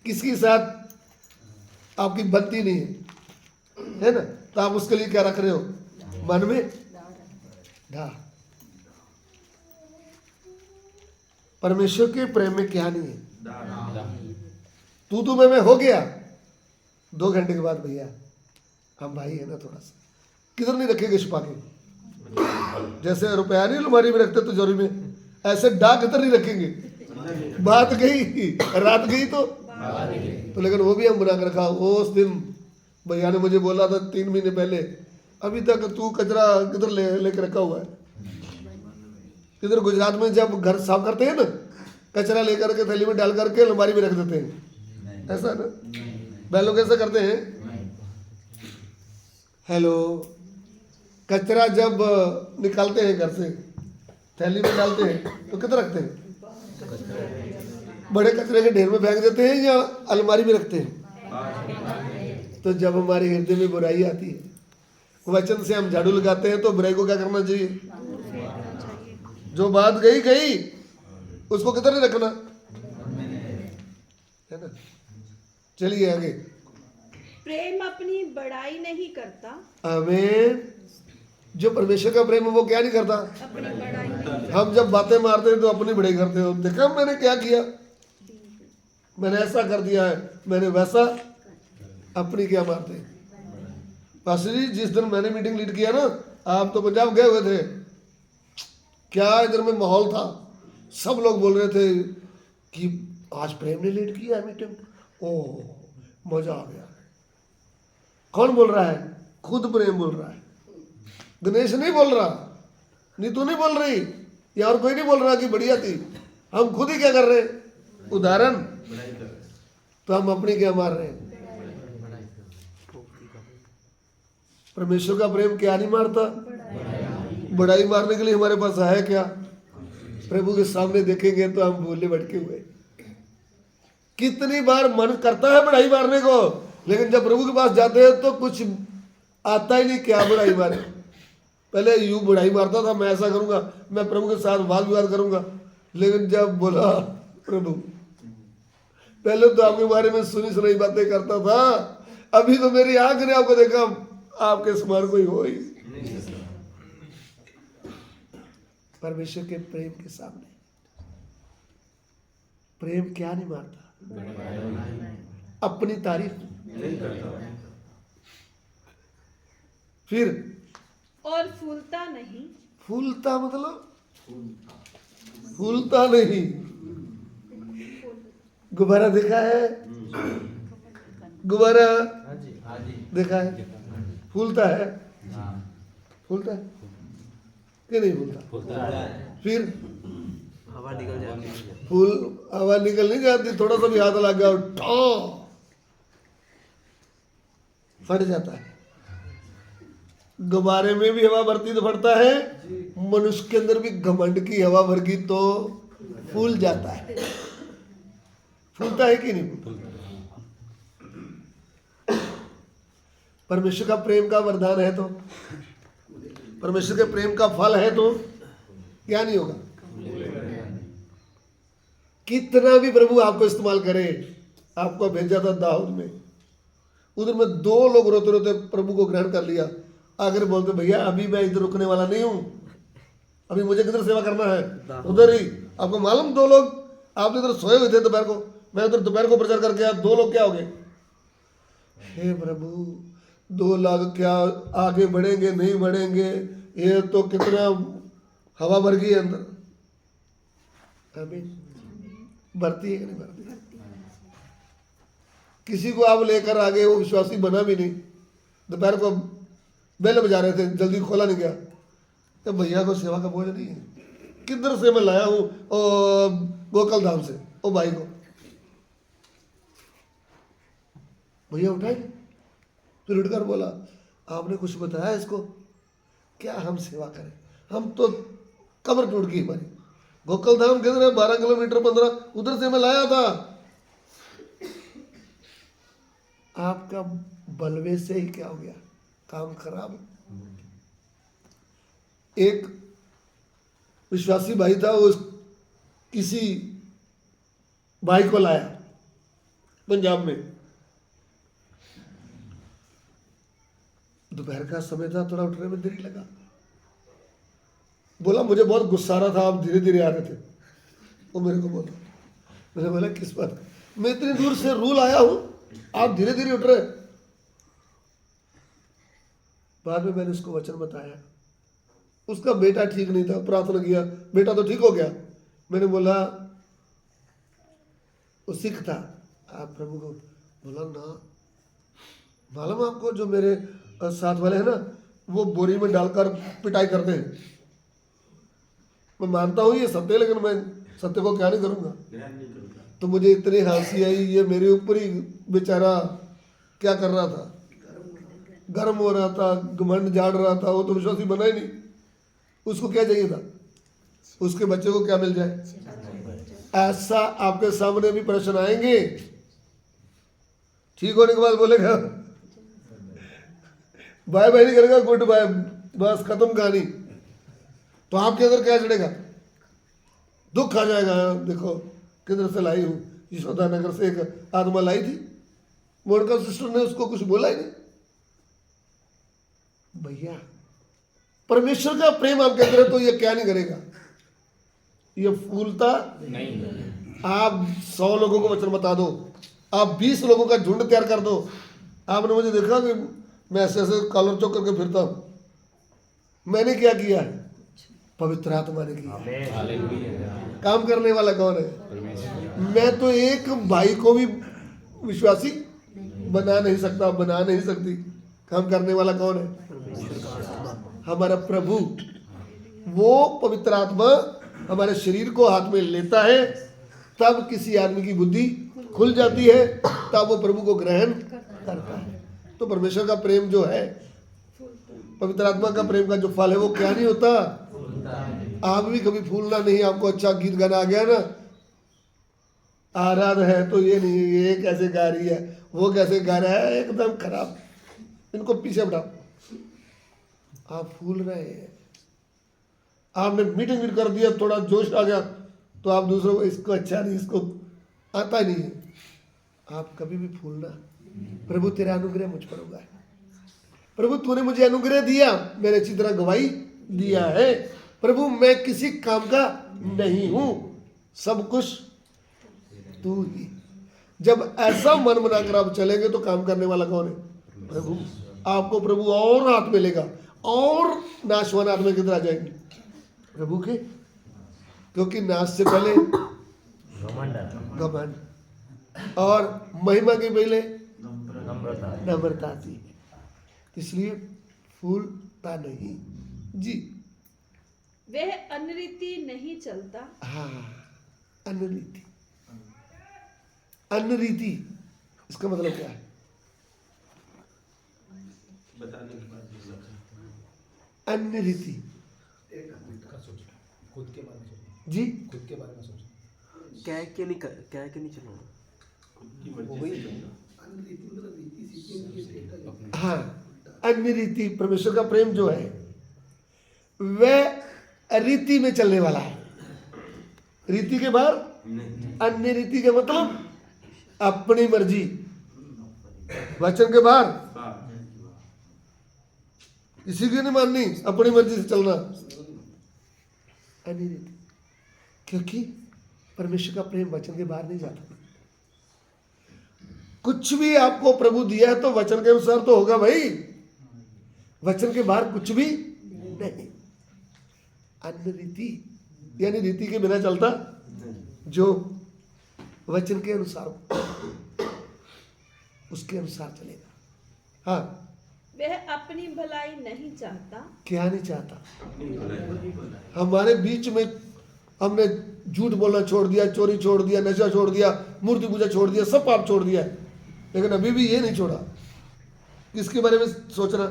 किसके साथ आपकी बनती नहीं है ना, तो आप उसके लिए क्या रख रहे हो मन में, डाह। परमेश्वर के प्रेम में क्या नहीं है, तू मैं हो गया, 2 घंटे के बाद भैया हम भाई है ना, थोड़ा सा किधर नहीं रखेंगे छुपा के, जैसे रुपया नहीं अलमारी में रखते तिजोरी में, ऐसे डाक इधर नहीं रखेंगे, बात गई, रात गई तो लेकिन वो भी हम बना कर रखा। उस दिन भैया ने मुझे बोला था 3 महीने पहले, अभी तक तू कचरा किधर लेकर रखा हुआ है। इधर गुजरात में जब घर साफ करते हैं ना, कचरा लेकर के थैली में डाल करके अलमारी में रख देते हैं, ऐसा ना वह लोग ऐसा करते हैं। हेलो, कचरा जब निकालते हैं घर से थैली में डालते हैं तो किधर रखते हैं? बड़े कचरे के ढेर में फेंक देते हैं या अलमारी में रखते हैं? तो जब हमारे हृदय में बुराई आती है, वचन से हम झाड़ू लगाते हैं, तो बुराई को क्या करना चाहिए? जो बात गई गई, उसको किधर नहीं रखना है ना। चलिए आगे। प्रेम अपनी बड़ाई नहीं करता। आमीन। जो परमेश्वर का प्रेम है वो क्या नहीं करता? अपनी बड़ाई नहीं। हम जब बातें मारते हैं तो अपनी बड़ाई करते हो, देखा मैंने क्या किया, मैंने ऐसा कर दिया है, मैंने वैसा, अपनी क्या मारते हैं। पास्टर जी, जिस दिन मैंने मीटिंग लीड किया ना, आप तो पंजाब गए हुए थे, क्या इधर में माहौल था, सब लोग बोल रहे थे कि आज प्रेम ने लीड किया मीटिंग, ओह मजा आ गया। कौन बोल रहा है? खुद प्रेम बोल रहा है, गणेश नहीं बोल रहा, नीतू नहीं बोल रही, या और कोई नहीं बोल रहा कि बढ़िया थी। हम खुद ही क्या कर रहे हैं? उदाहरण। तो हम अपनी क्या मार रहे हैं? परमेश्वर का प्रेम क्या नहीं मारता? बड़ाई मारने के लिए हमारे पास है क्या? प्रभु के सामने देखेंगे तो हम बोले भटके हुए। कितनी बार मन करता है बड़ाई मारने को, लेकिन जब प्रभु के पास जाते हैं तो कुछ आता ही नहीं, क्या बड़ाई मारे। पहले यूं बड़ाई मारता था, मैं ऐसा करूंगा, मैं प्रभु के साथ वाद विवाद करूंगा, लेकिन जब बोला प्रभु, पहले तो आपके बारे में सुनी सुनाई बातें करता था, अभी तो मेरी आंख ने आपको देखा, आपके समान कोई हो ही। परमेश्वर के प्रेम के सामने प्रेम क्या नहीं मारता? अपनी तारीफ। फिर और फूलता नहीं। फूलता मतलब फूलता नहीं। गुब्बारा देखा है? गुब्बारा देखा है? फूलता है? फूलता है कि नहीं फूलता? फिर हवा निकल जाती है। फूल हवा निकल नहीं जाती, थोड़ा सा भी हाथ लग गया ठो फट जाता है। गुब्बारे में भी हवा भरती तो फटता है, मनुष्य के अंदर भी घमंड की हवा भर गई तो फूल जाता है। फूलता है कि नहीं? परमेश्वर का प्रेम का वरदान है तो, परमेश्वर के प्रेम का फल है तो क्या नहीं होगा? कितना भी प्रभु आपको इस्तेमाल करे। आपको भेजा था दाऊद में, उधर में 2 लोग रोते रोते प्रभु को ग्रहण कर लिया, आकर बोलते भैया अभी मैं इधर रुकने वाला नहीं हूं, अभी मुझे किधर सेवा करना है, उधर ही। आपको मालूम 2 लोग आप इधर सोए हुए थे दोपहर को, मैं उधर दोपहर को प्रचार करके आया, 2 लोग क्या हो गए? हे प्रभु 2 लाख क्या आगे बढ़ेंगे नहीं बढ़ेंगे, ये तो कितना हवा भर गई है अंदर। आमीन। भरती है कि नहीं भरती? किसी को आप लेकर आगे, वो विश्वासी बना भी नहीं, दोपहर को बेल बजा रहे थे, जल्दी खोला नहीं गया, तो भैया को सेवा का बोझ नहीं है। किधर से मैं लाया हूँ गोकल धाम से, ओ भाई को भैया उठाए, फिर उठकर बोला आपने कुछ बताया इसको, क्या हम सेवा करें, हम तो कब्र टूट गई हमारी। गोकल धाम किधर है? 12 किलोमीटर 15, उधर से मैं लाया था। आपका बलवे से ही क्या हो गया? काम खराब। एक विश्वासी भाई था, वो किसी भाई को लाया पंजाब में, दोपहर का समय था, थोड़ा उठने में देरी लगा, बोला मुझे बहुत गुस्सा आ रहा था, आप धीरे धीरे आ रहे थे। वो मेरे को बोला, मैंने बोला किस बात? मैं इतनी दूर से रूल आया हूं, आप धीरे धीरे उठ रहे। बाद में मैंने उसको वचन बताया, उसका बेटा ठीक नहीं था, प्रार्थना किया, बेटा तो ठीक हो गया। मैंने बोला वो सिख था। आप प्रभु को बोला ना, मालूम आपको जो मेरे साथ वाले हैं ना, वो बोरी में डालकर पिटाई करते हैं। मैं मानता हूँ ये सत्य, लेकिन मैं सत्य को क्या नहीं करूँगा। तो मुझे इतनी हंसी आई, ये मेरे ऊपर ही बेचारा क्या कर रहा था, गर्म हो रहा था, घमंड झाड़ रहा था। वो तो विश्वासी बना ही नहीं। उसको क्या चाहिए था, उसके बच्चे को क्या मिल जाए। ऐसा आपके सामने भी प्रश्न आएंगे, ठीक होने के बाद बोलेगा बाय बाय नहीं करेगा, गुड बाय, बस खत्म कहानी। तो आपके अंदर क्या चढ़ेगा, दुख आ जाएगा। देखो किधर से लाई हूँ, यशोदा नगर से एक आत्मा लाई थी, मोड़का सिस्टर ने उसको कुछ बोला ही नहीं। भैया परमेश्वर का प्रेम आपके अंदर है तो ये क्या नहीं करेगा, ये फूलता नहीं। आप 100 लोगों को वचन बता दो, आप 20 लोगों का झुंड तैयार कर दो। आपने मुझे देखा कि मैं ऐसे ऐसे कॉलर चौक करके फिरता हूं, मैंने क्या किया है, पवित्र आत्मा ने किया। काम करने वाला कौन है। मैं तो एक भाई को भी विश्वासी बना नहीं सकता, बना नहीं सकती। काम करने वाला कौन है, हमारा प्रभु। वो पवित्र आत्मा हमारे शरीर को हाथ में लेता है, तब किसी आदमी की बुद्धि खुल जाती है, तब वो प्रभु को ग्रहण करता है। तो परमेश्वर का प्रेम जो है, पवित्र आत्मा का प्रेम का जो फल है, वो क्या नहीं होता। आप भी कभी फूलना नहीं। आपको अच्छा गीत गाना आ गया ना, आराध है तो ये नहीं, ये कैसे गा रही है, वो कैसे गा रहा है, एकदम खराब, इनको पीछे बढ़ाओ। आप फूल रहे हैं। आपने मीटिंग कर दिया, थोड़ा जोश आ गया, तो आप दूसरों को इसको अच्छा नहीं, इसको आता ही नहीं है। आप कभी भी फूलना, प्रभु तेरा अनुग्रह मुझ पर होगा, प्रभु तूने मुझे अनुग्रह दिया, मैंने अच्छी तरह गवाही दिया है, प्रभु मैं किसी काम का नहीं हूं, सब कुछ तू ही। जब ऐसा मन बनाकर आप चलेंगे तो काम करने वाला कौन है, प्रभु। आपको प्रभु और हाथ मिलेगा, और नाशवान आत्मा किधर आ जाएंगे, प्रभु के। क्योंकि नाश से पहले घमंड, और महिमा के पहले नम्रता थी। इसलिए फूलता नहीं जी। वह अनरीति नहीं चलता। हाँ, अनरीति। अनरीति इसका मतलब क्या है, अनरीति खुद के बारे में सोचो जी, खुद के बारे में सोचो। क्या है कि नहीं चलो। हाँ, अन्य रीति। परमेश्वर का प्रेम जो है वह रीति में चलने वाला है। रीति के बाहर अन्य रीति का मतलब अपनी मर्जी, वचन के बाहर किसी की नहीं माननी, अपनी मर्जी से चलना, अन्य रीति। क्योंकि परमेश्वर का प्रेम वचन के बाहर नहीं जाता। कुछ भी आपको प्रभु दिया है तो वचन के अनुसार तो होगा भाई, वचन के बाहर कुछ भी नहीं। अन्य रीति यानी रीति के बिना चलता, जो वचन के अनुसार उसके अनुसार चलेगा। हाँ, वह अपनी भलाई नहीं चाहता। क्या नहीं चाहता। हमारे बीच में हमने झूठ बोलना छोड़ दिया, चोरी छोड़ दिया, नशा छोड़ दिया, मूर्ति पूजा छोड़ दिया, सब पाप छोड़ दिया, लेकिन अभी भी ये नहीं छोड़ा। किसके बारे में सोचना,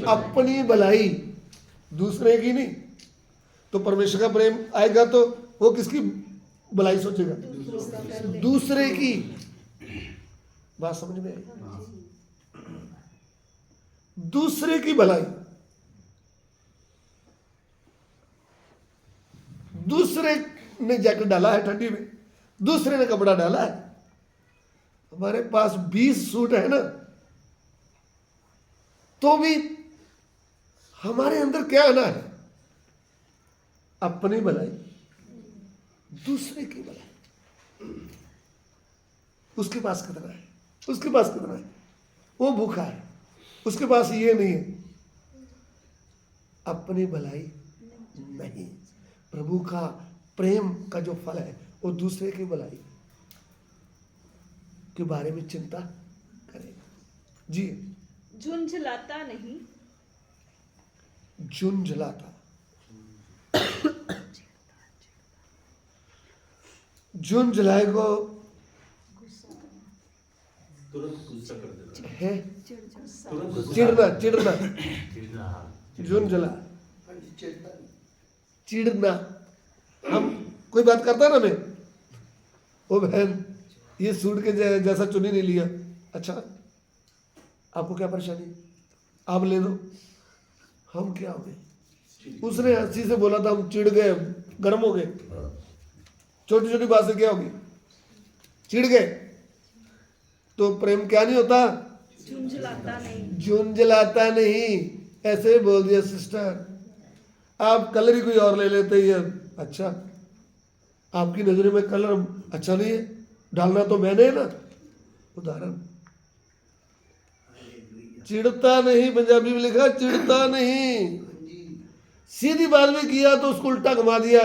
अपनी भलाई, दूसरे की नहीं। तो परमेश्वर का प्रेम आएगा तो वो किसकी भलाई सोचेगा, दूसरे की। बात समझ में आई, दूसरे की भलाई। दूसरे ने जैकेट डाला है ठंडी में, दूसरे ने कपड़ा डाला है। हमारे पास 20 सूट है ना, तो भी हमारे अंदर क्या आना है, अपनी भलाई, दूसरे की भलाई। उसके पास कितना है, उसके पास कितना है, वो भूखा है, उसके पास ये नहीं है, अपनी भलाई नहीं। प्रभु का प्रेम का जो फल है वो दूसरे की भलाई। के बारे में चिंता करेगा। जी, झुंझलाता नहीं, झुंझलाता, झुंझलाए को है चिड़ना, चिड़ना, झुंझला, चिड़ना। हम कोई बात करता है ना, मैं ओ बहन ये सूट के जैसा चुनी नहीं लिया, अच्छा आपको क्या परेशानी, आप ले दो, हम क्या हो गए, उसने हंसी से बोला था, हम चिढ़ गए, गर्म हो गए, छोटी छोटी बात से क्या होगी, चिढ़ गए। तो प्रेम क्या नहीं होता, झुंझलाता नहीं। झुंझलाता नहीं, ऐसे ही बोल दिया सिस्टर, आप कलर ही कोई और ले लेते ही, अच्छा आपकी नजर में कलर अच्छा नहीं है, डालना तो मैंने है ना, उदाहरण। चिढ़ता नहीं, पंजाबी में लिखा चिढ़ता नहीं, सीधी बात में किया तो उसको उल्टा घुमा दिया,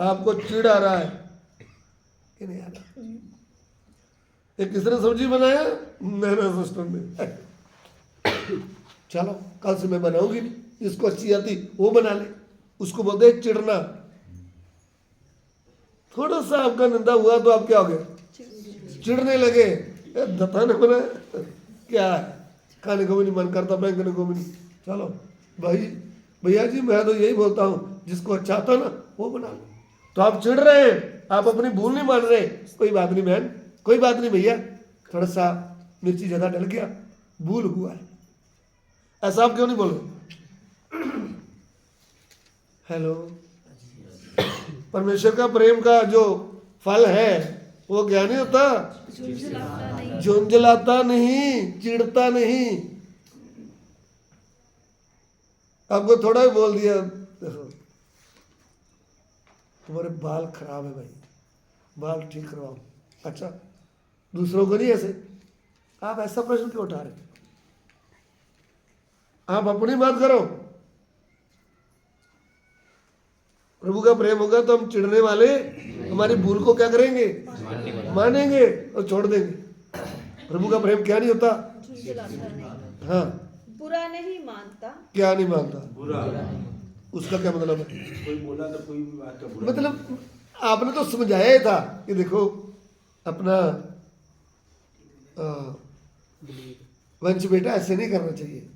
आपको चिढ़ आ रहा है कि नहीं आ रहा। एक किसने सब्जी बनाया, मैंने सिस्टर ने, चलो कल से मैं बनाऊंगी नहीं, जिसको अच्छी आती वो बना ले, उसको बोलते हैं चिढ़ना। थोड़ा सा आपका निंदा हुआ तो आप क्या हो गए, चिढ़ने लगे, दत्ता ने बनाया क्या है, खाने को भी नहीं मन करता, फेंकने को भी नहीं। चलो भाई भैया जी, मैं तो यही बोलता हूँ जिसको अच्छा आता ना वो बना लो। तो आप चिढ़ रहे हैं, आप अपनी भूल नहीं मान रहे, कोई बात नहीं बहन, कोई बात नहीं भैया, थोड़ा सा मिर्ची ज्यादा डल गया, भूल हुआ है, ऐसा आप क्यों नहीं बोल रहे। हेलो, परमेश्वर का प्रेम का जो फल है वो क्या नहीं होता, झुंझलाता नहीं। झुंझलाता नहीं, चिढ़ता नहीं। आपको थोड़ा ही बोल दिया, देखो तुम्हारे बाल खराब है भाई, बाल ठीक करवाओ, अच्छा दूसरों को नहीं ऐसे, आप ऐसा प्रश्न क्यों उठा रहे, आप अपनी बात करो। प्रभु का प्रेम होगा तो हम चिढ़ने वाले हमारी भूल को क्या करेंगे, मानेंगे और छोड़ देंगे। प्रभु का प्रेम क्या नहीं होता, झुंझलाता नहीं। हाँ, बुरा नहीं मानता। क्या नहीं मानता, बुरा उसका क्या मतलब है, कोई बोला तो कोई भी बात का बुरा मतलब आपने तो समझाया ही था कि देखो अपना वंश बेटा ऐसे नहीं करना चाहिए।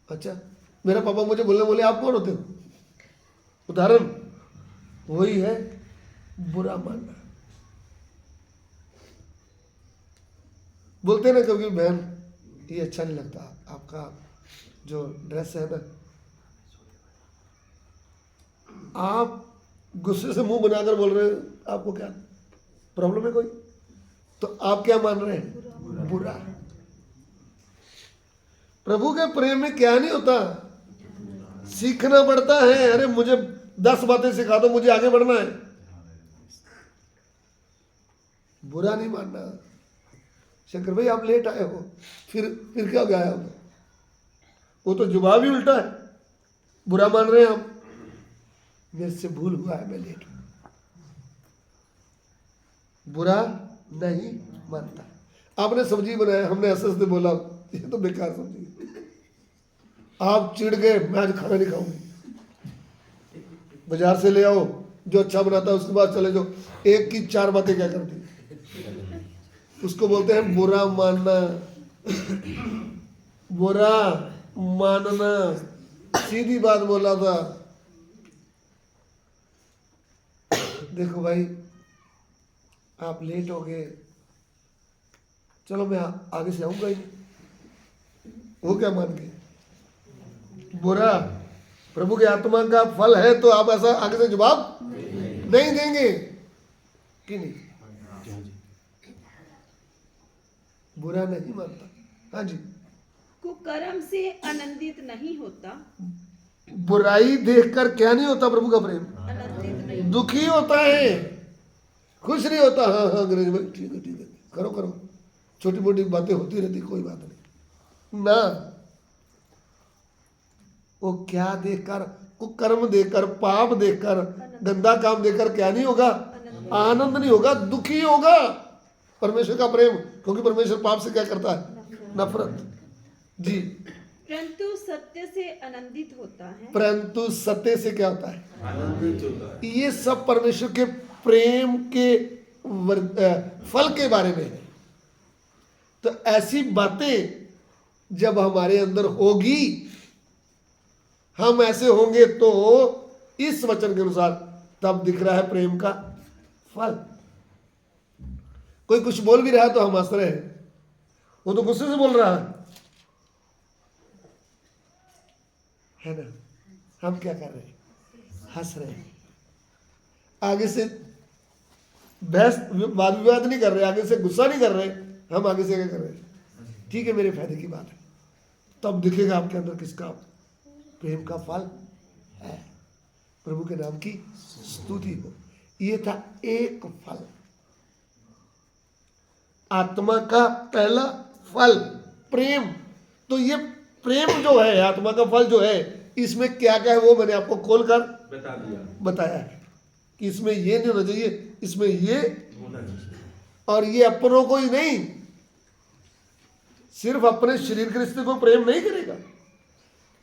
अच्छा, मेरा पापा मुझे बोले आप कौन होते हो, उदाहरण वही है बुरा मानना। बोलते ना कभी बहन ये अच्छा नहीं लगता, आपका जो ड्रेस है ना, आप गुस्से से मुंह बनाकर बोल रहे हो, आपको क्या प्रॉब्लम है कोई, तो आप क्या मान रहे हैं, बुरा। प्रभु के प्रेम में क्या नहीं होता, सीखना पड़ता है। अरे मुझे 10 बातें सिखा दो, मुझे आगे बढ़ना है, बुरा नहीं मानना। शंकर भाई आप लेट आए हो, फिर क्या हो गया है, वो तो जवाब ही उल्टा है, बुरा मान रहे हैं हम, मेरे से भूल हुआ है, मैं लेट हूं, बुरा नहीं मानता। आपने सब्जी बनाया, हमने ऐसे ऐसे बोला ये तो बेकार सब्जी, आप चिढ़ गए, मैं आज खाना नहीं खाऊंगी, बाजार से ले आओ जो अच्छा बनाता है, उसके बाद चले जाओ। एक की 4 बातें क्या करती, उसको बोलते हैं बुरा मानना। बुरा मानना, सीधी बात बोला था। देखो भाई आप लेट हो गए, चलो मैं आगे से आऊंगा ही नहीं, वो क्या मान गए, बुरा। प्रभु की आत्मा का फल है तो आप ऐसा आगे से जवाब नहीं देंगे कि नहीं, बुरा नहीं मानता। हाँ जी, कुकर्म से आनंदित नहीं होता। बुराई देखकर क्या नहीं होता प्रभु का प्रेम, आनंदित नहीं। दुखी होता है, खुश नहीं होता। हाँ हाँ अंग्रेज भाई ठीक है करो करो, छोटी मोटी बातें होती रहती, कोई बात नहीं ना। वो क्या देखकर, कुकर्म देखकर, पाप देखकर, गंदा काम देखकर क्या नहीं होगा, आनंद नहीं होगा, दुखी होगा। परमेश्वर का प्रेम, क्योंकि परमेश्वर पाप से क्या करता है? नफरत। जी। परंतु सत्य से आनंदित होता है। परंतु सत्य से क्या होता है? आनंदित होता है। ये सब परमेश्वर के प्रेम के फल के बारे में है। तो ऐसी बातें जब हमारे अंदर होगी, हम ऐसे होंगे, तो इस वचन के अनुसार तब दिख रहा है प्रेम का फल। कोई कुछ बोल भी रहा है तो हम हंस रहे हैं, वो तो गुस्से से बोल रहा है ना? हम क्या कर रहे हैं? हंस रहे हैं। आगे से बहस वाद विवाद नहीं कर रहे, आगे से गुस्सा नहीं कर रहे, हम आगे से क्या कर रहे हैं? ठीक है, मेरे फायदे की बात है। तब दिखेगा आपके अंदर किसका प्रेम का फल है। प्रभु के नाम की स्तुति हो। ये था एक फल, आत्मा का पहला फल प्रेम। तो ये प्रेम जो है, आत्मा का फल जो है, इसमें क्या क्या है वो मैंने आपको खोलकर बता दिया, बताया है कि इसमें ये नहीं होना चाहिए, इसमें ये, होना चाहिए। और ये अपनों को ही नहीं, सिर्फ अपने शरीर के रिश्ते को प्रेम नहीं करेगा,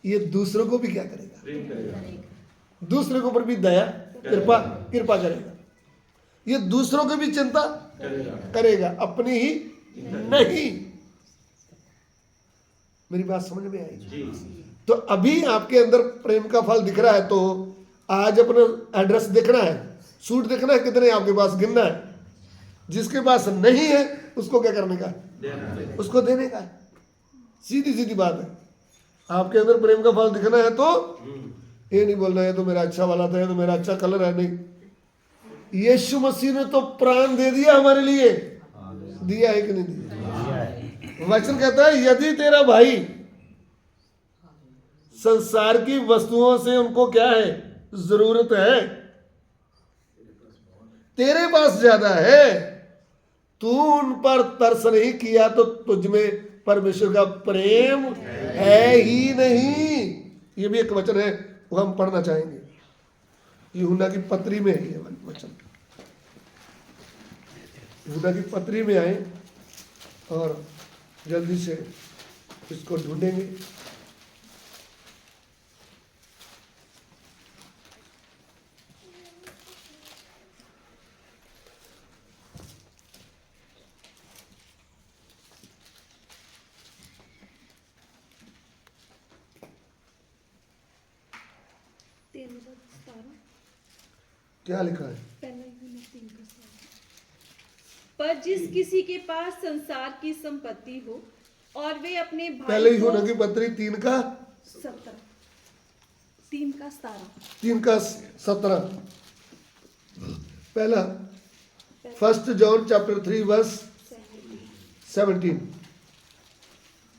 ये दूसरों को भी क्या करेगा? प्रेम करेगा, दूसरे के ऊपर भी दया कृपा करेगा। ये दूसरों की भी चिंता करेगा, अपनी ही नहीं। मेरी बात समझ में आई? जी। तो अभी आपके अंदर प्रेम का फल दिख रहा है, तो आज अपना एड्रेस देखना है, सूट देखना है कितने आपके पास, गिनना है। जिसके पास नहीं है उसको क्या करने का? देना है। उसको देने का है। सीधी सीधी बात है। आपके अंदर प्रेम का फल दिखना है तो ये नहीं बोलना है तो मेरा अच्छा वाला था, तो मेरा अच्छा कलर है, नहीं। यीशु मसीह ने तो प्राण दे दिया हमारे लिए, दिया है कि नहीं दिया? वचन कहता है यदि तेरा भाई संसार की वस्तुओं से उनको क्या है जरूरत है, तेरे पास ज्यादा है, तू उन पर तरस नहीं किया तो तुझ में परमेश्वर का प्रेम है ही नहीं। ये भी एक वचन है, वो हम पढ़ना चाहेंगे। यूहन्ना की पत्री में है ये वचन। यूहन्ना की पत्री में आए और जल्दी से इसको ढूंढेंगे। क्या लिखा है? पर जिस किसी के पास संसार की संपत्ति हो और वे अपने पहले भाई ही यूहन्ना की पत्री 3:17 पहला 1 जॉन चैप्टर 3 वर्स 17।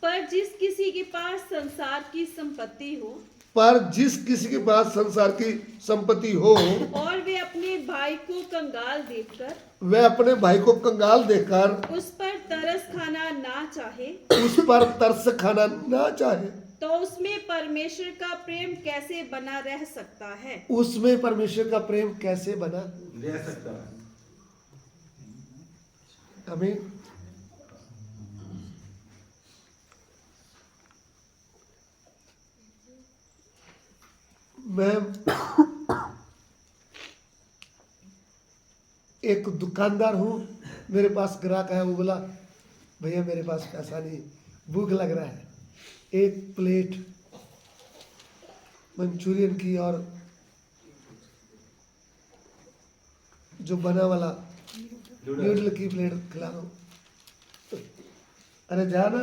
पर जिस किसी के पास संसार की संपत्ति हो पर जिस किसी के पास संसार की संपत्ति हो और वे अपने भाई को कंगाल देखकर वह अपने भाई को कंगाल देखकर उस पर तरस खाना ना चाहे, उस पर तरस खाना ना चाहे, तो उसमें परमेश्वर का प्रेम कैसे बना रह सकता है? उसमें परमेश्वर का प्रेम कैसे बना रह सकता है? आमीन। मैं एक दुकानदार हूँ, मेरे पास ग्राहक है, वो बोला भैया मेरे पास पैसा नहीं, भूख लग रहा है, एक प्लेट मंचूरियन की और जो बना वाला नूडल की प्लेट खिला दो। अरे जा ना,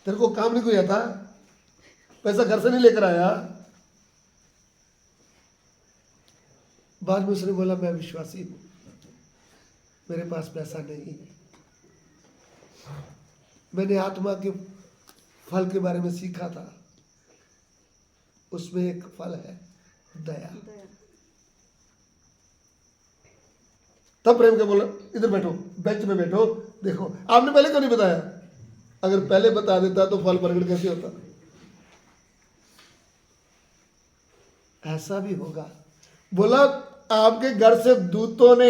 तेरे को काम नहीं कोई आता, पैसा घर से नहीं लेकर आया। बाद में उसने बोला मैं विश्वासी हूँ, मेरे पास पैसा नहीं है। मैंने आत्मा के फल के बारे में सीखा था, उसमें एक फल है दया। तब प्रेम के बोला इधर बैठो, बेंच में बैठो, देखो आपने पहले क्यों नहीं बताया? अगर पहले बता देता तो फल प्रकट कैसे होता? ऐसा भी होगा। बोला आपके घर से दूतों ने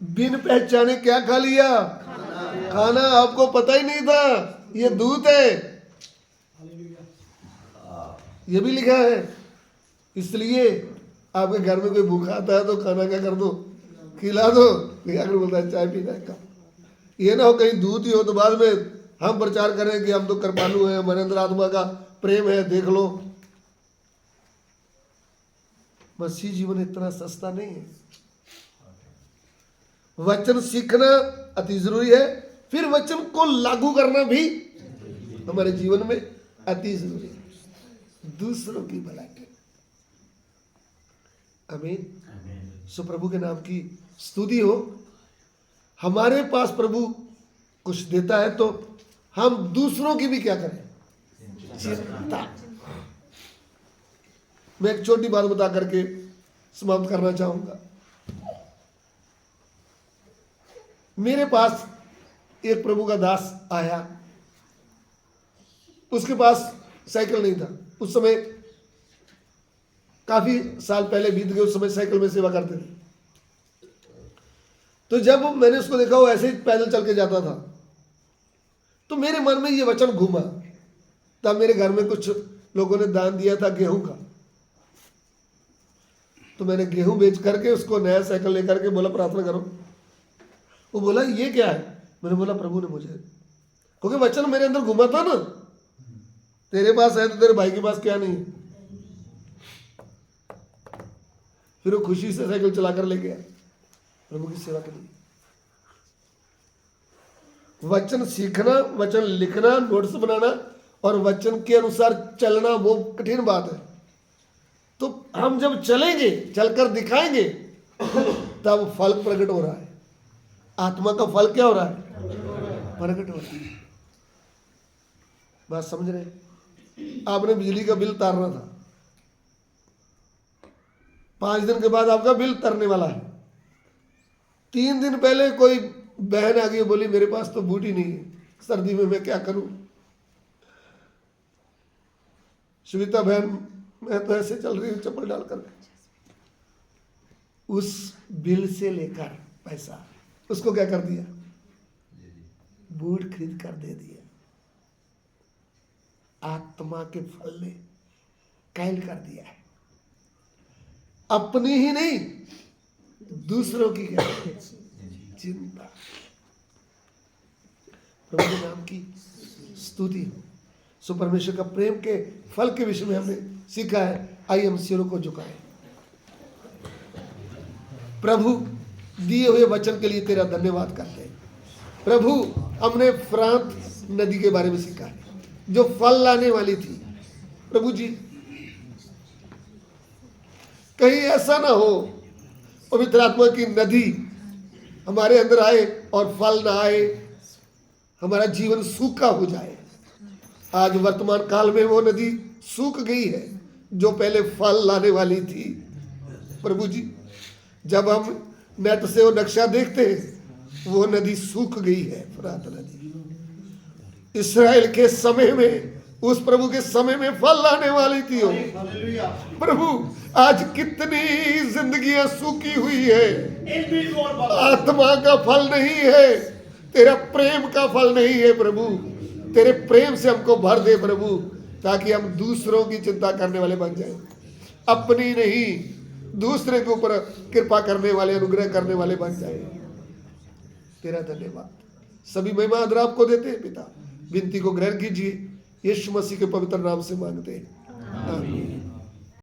बिन पहचाने क्या खा लिया? खाना आपको पता ही नहीं था ये दूध है, ये भी लिखा है। इसलिए आपके घर में कोई भूखा आता है तो खाना क्या कर दो, खिला दो। लेकिन बोलता है चाय पीना है का, ये ना हो कहीं दूध ही हो तो बाद में हम प्रचार करें कि हम तो कृपालु हैं, हमारे अंदर आत्मा का प्रेम है, देख लो। मसीह जीवन इतना सस्ता नहीं है। वचन सीखना अति जरूरी है, फिर वचन को लागू करना भी हमारे जीवन में अति जरूरी है, दूसरों की भलाई के। आमीन। सो प्रभु के नाम की स्तुति हो। हमारे पास प्रभु कुछ देता है तो हम दूसरों की भी क्या करें, चिंता। मैं एक छोटी बात बता करके समाप्त करना चाहूंगा। मेरे पास एक प्रभु का दास आया, उसके पास साइकिल नहीं था। उस समय काफी साल पहले बीत गए, उस समय साइकिल में सेवा करते थे। तो जब मैंने उसको देखा वो ऐसे ही पैदल चल के जाता था, तो मेरे मन में ये वचन घूमा। तब मेरे घर में कुछ लोगों ने दान दिया था गेहूं का, तो मैंने गेहूं बेच करके उसको नया साइकिल लेकर के बोला प्रार्थना करो। वो बोला ये क्या है? मैंने बोला प्रभु ने मुझे, क्योंकि वचन मेरे अंदर घुमा था ना, तेरे पास है तो तेरे भाई के पास क्या नहीं है। फिर वो खुशी से साइकिल चलाकर ले गया प्रभु की सेवा के लिए। वचन सीखना, वचन लिखना, नोट्स बनाना और वचन के अनुसार चलना वो कठिन बात है। तो हम जब चलेंगे, चलकर दिखाएंगे, तब फल प्रकट हो रहा है। आत्मा का फल क्या हो रहा है? प्रकट हो रहा है। बात समझ रहे? आपने बिजली का बिल तारना था, 5 दिन के बाद आपका बिल तरने वाला है। 3 दिन पहले कोई बहन आ गई, बोली मेरे पास तो बूटी नहीं है, सर्दी में मैं क्या करूं? सुविता बहन मैं तो ऐसे चल रही हूं चप्पल डालकर। उस बिल से लेकर पैसा उसको क्या कर दिया? बूट खरीद कर दे दिया। आत्मा के फल ने कैल कर दिया है। अपनी ही नहीं, दूसरों की क्या चिंता। प्रभु के नाम की स्तुति हो। सो परमेश्वर का प्रेम के फल के विषय में हमने सीखा है। आइए हम सिरों को झुकाएं। प्रभु दिए हुए वचन के लिए तेरा धन्यवाद करते हैं। प्रभु हमने फ्रांत नदी के बारे में सीखा है, जो फल लाने वाली थी। प्रभु जी कहीं ऐसा ना हो पवित्र आत्मा की नदी हमारे अंदर आए और फल ना आए, हमारा जीवन सूखा हो जाए। आज वर्तमान काल में वो नदी सूख गई है जो पहले फल लाने वाली थी। प्रभु जी जब हम नेट से वो नक्शा देखते हैं, वो नदी सूख गई है, फरात नदी। इस्राएल के समय में, उस प्रभु के समय में फल लाने वाली थी वो। प्रभु आज कितनी जिंदगियां सूखी हुई है, आत्मा का फल नहीं है, तेरा प्रेम का फल नहीं है। प्रभु तेरे प्रेम से हमको भर दे प्रभु, ताकि हम दूसरों की चिंता करने वाले बन जाएं, अपनी नहीं दूसरे के ऊपर कृपा करने वाले, अनुग्रह करने वाले बन जाए। तेरा धन्यवाद। सभी महिमा आदर आपको देते हैं पिता। विनती को ग्रहण कीजिए, यीशु मसीह के पवित्र नाम से मांगते हैं, आमीन।